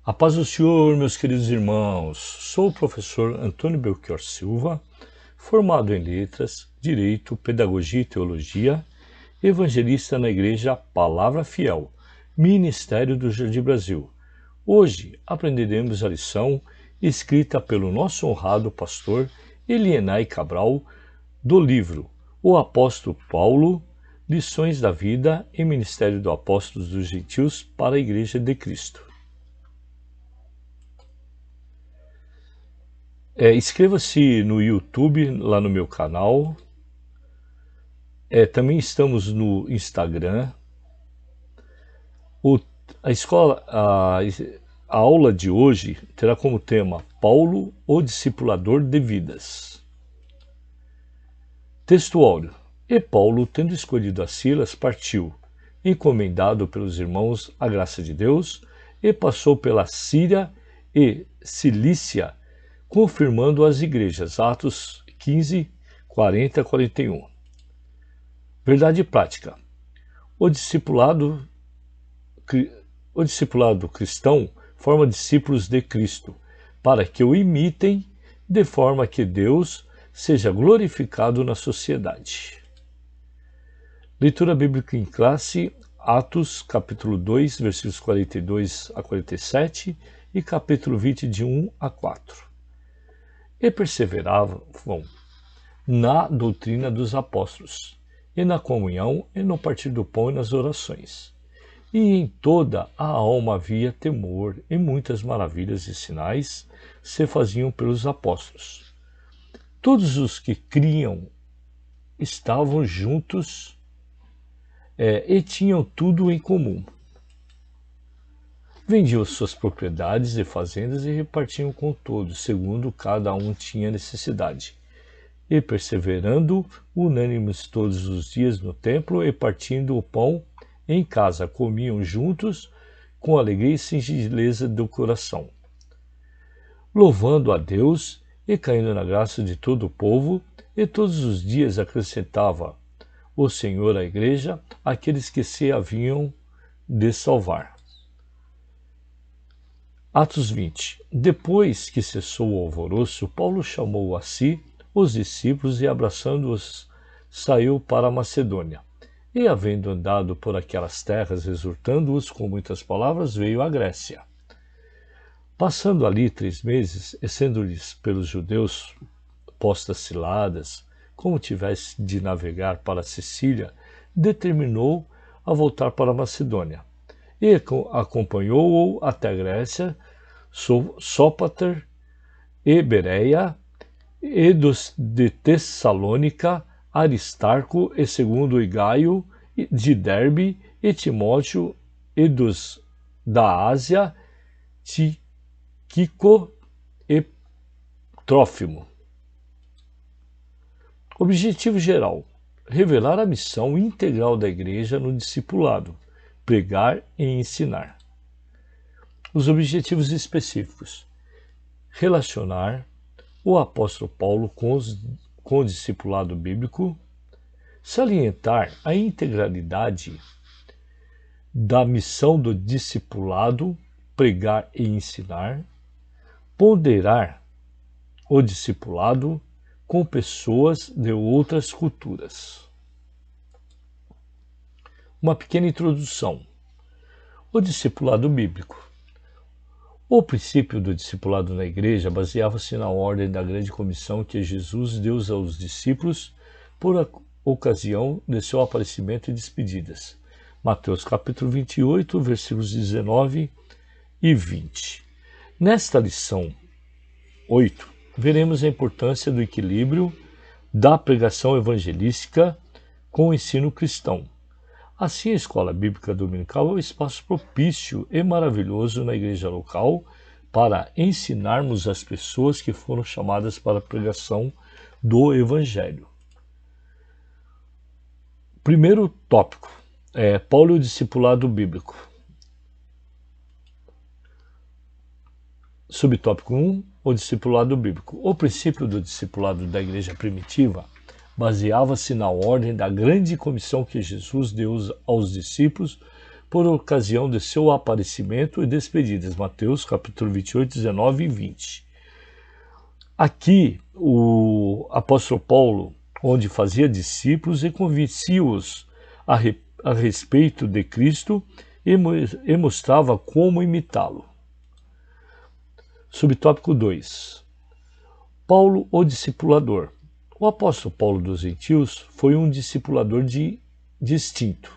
A paz do Senhor, meus queridos irmãos. Sou o professor Antônio Belchior Silva, formado em Letras, Direito, Pedagogia e Teologia, evangelista na Igreja Palavra Fiel, Ministério do Jardim Brasil. Hoje aprenderemos a lição escrita pelo nosso honrado pastor Elienay Cabral, do livro O Apóstolo Paulo, Lições da Vida e Ministério do Apóstolo dos Gentios para a Igreja de Cristo. Inscreva-se no YouTube, lá no meu canal. Também estamos no Instagram. A aula de hoje terá como tema Paulo, o discipulador de vidas. Textuário. E Paulo, tendo escolhido a Silas, partiu, encomendado pelos irmãos à graça de Deus, e passou pela Síria e Cilícia, confirmando as igrejas. Atos 15, 40 a 41. Verdade prática. O discipulado cristão forma discípulos de Cristo, para que o imitem, de forma que Deus seja glorificado na sociedade. Leitura bíblica em classe, Atos, capítulo 2, versículos 42 a 47 e capítulo 20, de 1 a 4. E perseveravam na doutrina dos apóstolos, e na comunhão, e no partir do pão e nas orações. E em toda a alma havia temor, e muitas maravilhas e sinais se faziam pelos apóstolos. Todos os que criam estavam juntos e tinham tudo em comum. Vendiam suas propriedades e fazendas e repartiam com todos, segundo cada um tinha necessidade. E perseverando, unânimes todos os dias no templo e partindo o pão em casa, comiam juntos com alegria e singeleza do coração, louvando a Deus e caindo na graça de todo o povo, e todos os dias acrescentava o Senhor à igreja aqueles que se haviam de salvar. Atos 20. Depois que cessou o alvoroço, Paulo chamou a si os discípulos e, abraçando-os, saiu para a Macedônia. E, havendo andado por aquelas terras, exortando-os com muitas palavras, veio à Grécia. Passando ali 3 meses, e sendo-lhes pelos judeus postas ciladas, como tivesse de navegar para a Sicília, determinou a voltar para a Macedônia. E acompanhou-o até a Grécia, Sópater e Bereia, e dos de Tessalônica, Aristarco e segundo e Gaio, de Derbe e Timóteo, e dos da Ásia, Tíquico e Trófimo. Objetivo geral: revelar a missão integral da igreja no discipulado, pregar e ensinar. Os objetivos específicos: relacionar o apóstolo Paulo com o discipulado bíblico, salientar a integralidade da missão do discipulado, pregar e ensinar, ponderar o discipulado com pessoas de outras culturas. Uma pequena introdução. O discipulado bíblico. O princípio do discipulado na igreja baseava-se na ordem da grande comissão que Jesus deu aos discípulos por ocasião de seu aparecimento e despedidas. Mateus capítulo 28, versículos 19 e 20. Nesta lição 8, veremos a importância do equilíbrio da pregação evangelística com o ensino cristão. Assim, a escola bíblica dominical é um espaço propício e maravilhoso na igreja local para ensinarmos as pessoas que foram chamadas para a pregação do evangelho. Primeiro tópico: Paulo e o discipulado bíblico. Subtópico 1, o discipulado bíblico. O princípio do discipulado da igreja primitiva baseava-se na ordem da grande comissão que Jesus deu aos discípulos por ocasião de seu aparecimento e despedidas. Mateus capítulo 28, 19 e 20. Aqui, o apóstolo Paulo, onde fazia discípulos e convencia-os a respeito de Cristo e mostrava como imitá-lo. Subtópico 2. Paulo, o discipulador. O apóstolo Paulo dos Gentios foi um discipulador distinto.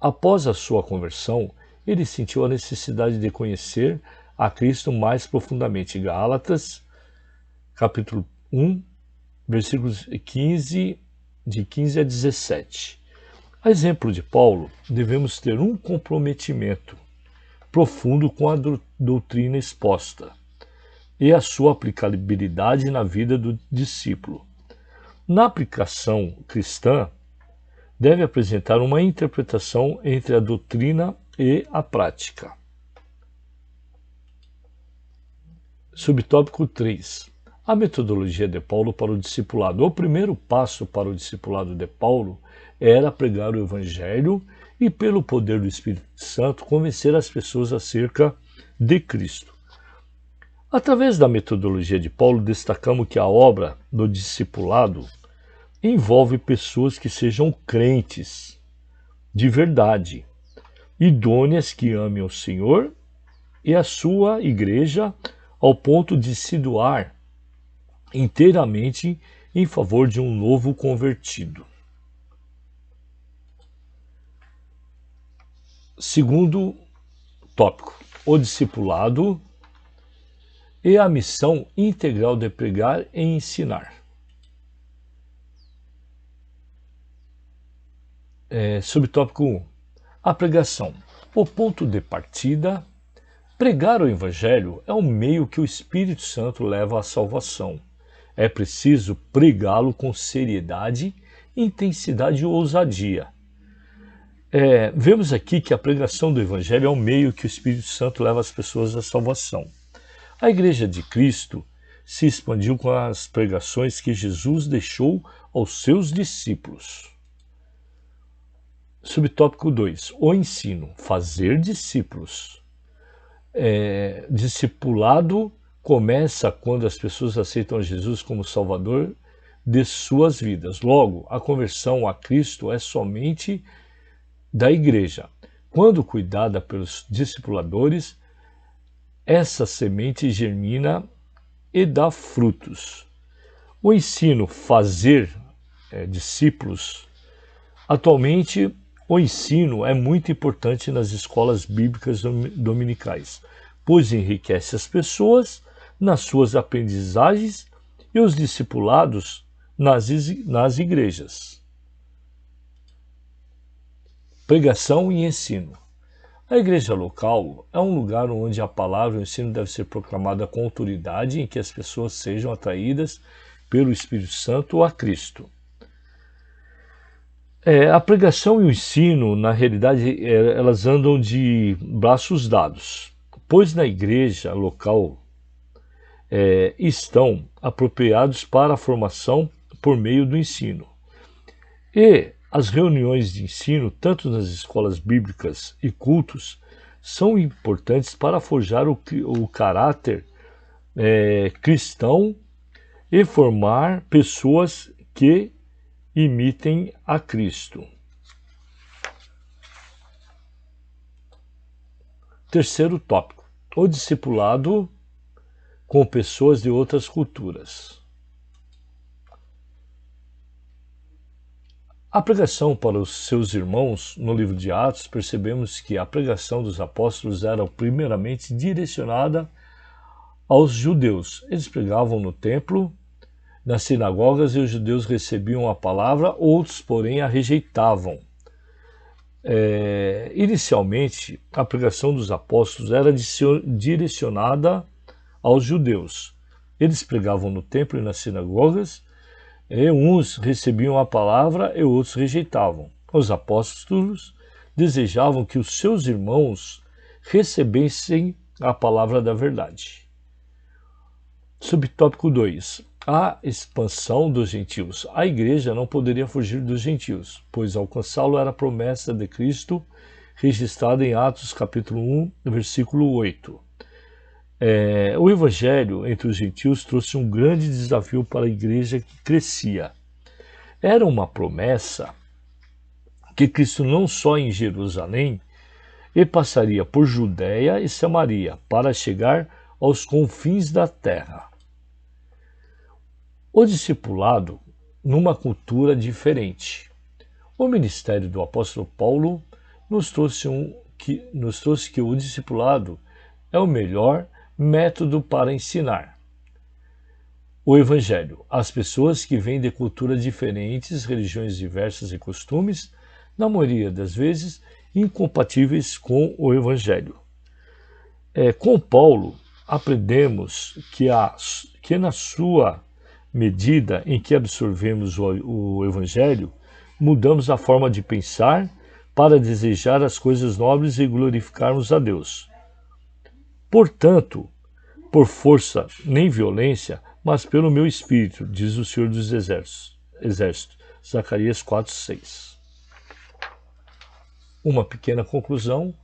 Após a sua conversão, ele sentiu a necessidade de conhecer a Cristo mais profundamente. Gálatas, capítulo 1, versículos 15, de 15 a 17. A exemplo de Paulo, devemos ter um comprometimento profundo com a doutrina exposta e a sua aplicabilidade na vida do discípulo. Na aplicação cristã, deve apresentar uma interpretação entre a doutrina e a prática. Subtópico 3. A metodologia de Paulo para o discipulado. O primeiro passo para o discipulado de Paulo era pregar o Evangelho e, pelo poder do Espírito Santo, convencer as pessoas acerca de Cristo. Através da metodologia de Paulo, destacamos que a obra do discipulado envolve pessoas que sejam crentes de verdade, idôneas que amem o Senhor e a sua igreja ao ponto de se doar inteiramente em favor de um novo convertido. Segundo tópico, o discipulado e a missão integral de pregar e ensinar. Subtópico 1. A pregação. O ponto de partida. Pregar o Evangelho é um meio que o Espírito Santo leva à salvação. É preciso pregá-lo com seriedade, intensidade e ousadia. Vemos aqui que a pregação do Evangelho é um meio que o Espírito Santo leva as pessoas à salvação. A Igreja de Cristo se expandiu com as pregações que Jesus deixou aos seus discípulos. Subtópico 2. O ensino. Fazer discípulos. Discipulado começa quando as pessoas aceitam Jesus como Salvador de suas vidas. Logo, a conversão a Cristo é somente da igreja. Quando cuidada pelos discipuladores, essa semente germina e dá frutos. O ensino, fazer discípulos. Atualmente, o ensino é muito importante nas escolas bíblicas dominicais, pois enriquece as pessoas nas suas aprendizagens e os discipulados nas igrejas. Pregação e ensino. A igreja local é um lugar onde a palavra e o ensino deve ser proclamada com autoridade, em que as pessoas sejam atraídas pelo Espírito Santo a Cristo. A pregação e o ensino, na realidade, elas andam de braços dados, pois na igreja local estão apropriados para a formação por meio do ensino. E as reuniões de ensino, tanto nas escolas bíblicas e cultos, são importantes para forjar o caráter cristão e formar pessoas que imitem a Cristo. Terceiro tópico, o discipulado com pessoas de outras culturas. A pregação para os seus irmãos, no livro de Atos, percebemos que a pregação dos apóstolos era primeiramente direcionada aos judeus. Eles pregavam no templo, nas sinagogas, e os judeus recebiam a palavra, outros, porém, a rejeitavam. Inicialmente, a pregação dos apóstolos era direcionada aos judeus. Eles pregavam no templo e nas sinagogas, e uns recebiam a palavra e outros rejeitavam. Os apóstolos desejavam que os seus irmãos recebessem a palavra da verdade. Subtópico 2. A expansão dos gentios. A igreja não poderia fugir dos gentios, pois alcançá-lo era a promessa de Cristo, registrada em Atos capítulo 1, versículo 8. O evangelho entre os gentios trouxe um grande desafio para a igreja que crescia. Era uma promessa que Cristo não só em Jerusalém, e passaria por Judéia e Samaria para chegar aos confins da terra. O discipulado numa cultura diferente. O ministério do apóstolo Paulo nos trouxe que o discipulado é o melhor método para ensinar o evangelho às pessoas que vêm de culturas diferentes, religiões diversas e costumes, na maioria das vezes, incompatíveis com o evangelho. Com Paulo, aprendemos que na sua medida em que absorvemos o evangelho, mudamos a forma de pensar para desejar as coisas nobres e glorificarmos a Deus. Portanto, por força nem violência, mas pelo meu espírito, diz o Senhor dos Exércitos. Zacarias 4:6. Uma pequena conclusão: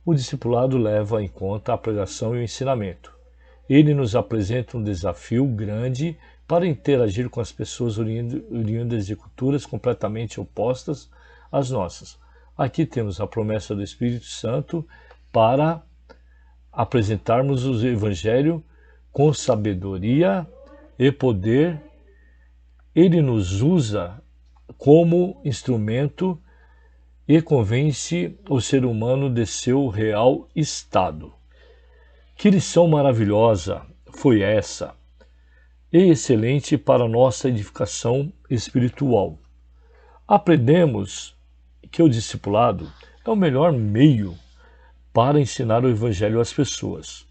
o discipulado leva em conta a pregação e o ensinamento. Ele nos apresenta um desafio grande para interagir com as pessoas oriundas de culturas completamente opostas às nossas. Aqui temos a promessa do Espírito Santo para apresentarmos o Evangelho com sabedoria e poder. Ele nos usa como instrumento e convence o ser humano de seu real estado. Que lição maravilhosa foi essa, e excelente para nossa edificação espiritual. Aprendemos que o discipulado é o melhor meio para ensinar o Evangelho às pessoas.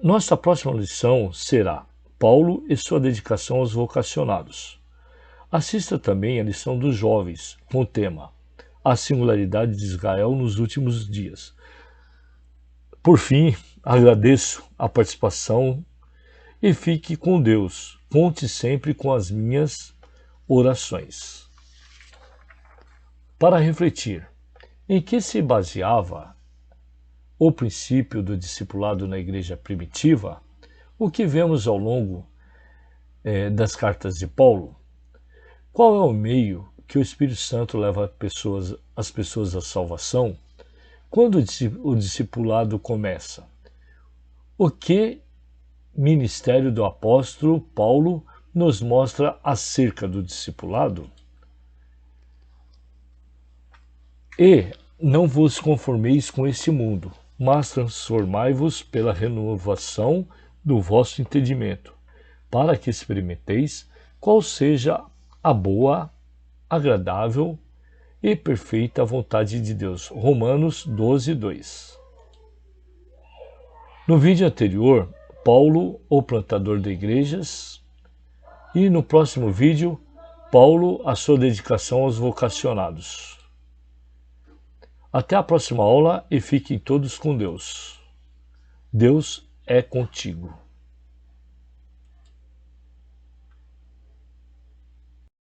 Nossa próxima lição será Paulo e sua dedicação aos vocacionados. Assista também a lição dos jovens, com o tema A Singularidade de Israel nos Últimos Dias. Por fim, agradeço a participação e fique com Deus. Conte sempre com as minhas orações. Para refletir, em que se baseava o princípio do discipulado na igreja primitiva? O que vemos ao longo das cartas de Paulo? Qual é o meio que o Espírito Santo leva as pessoas à salvação? Quando o discipulado começa? O que ministério do apóstolo Paulo nos mostra acerca do discipulado? E não vos conformeis com este mundo, mas transformai-vos pela renovação do vosso entendimento, para que experimenteis qual seja a boa, agradável e perfeita vontade de Deus. Romanos 12:2. No vídeo anterior, Paulo, o plantador de igrejas, e no próximo vídeo, Paulo, a sua dedicação aos vocacionados. Até a próxima aula e fiquem todos com Deus. Deus é contigo.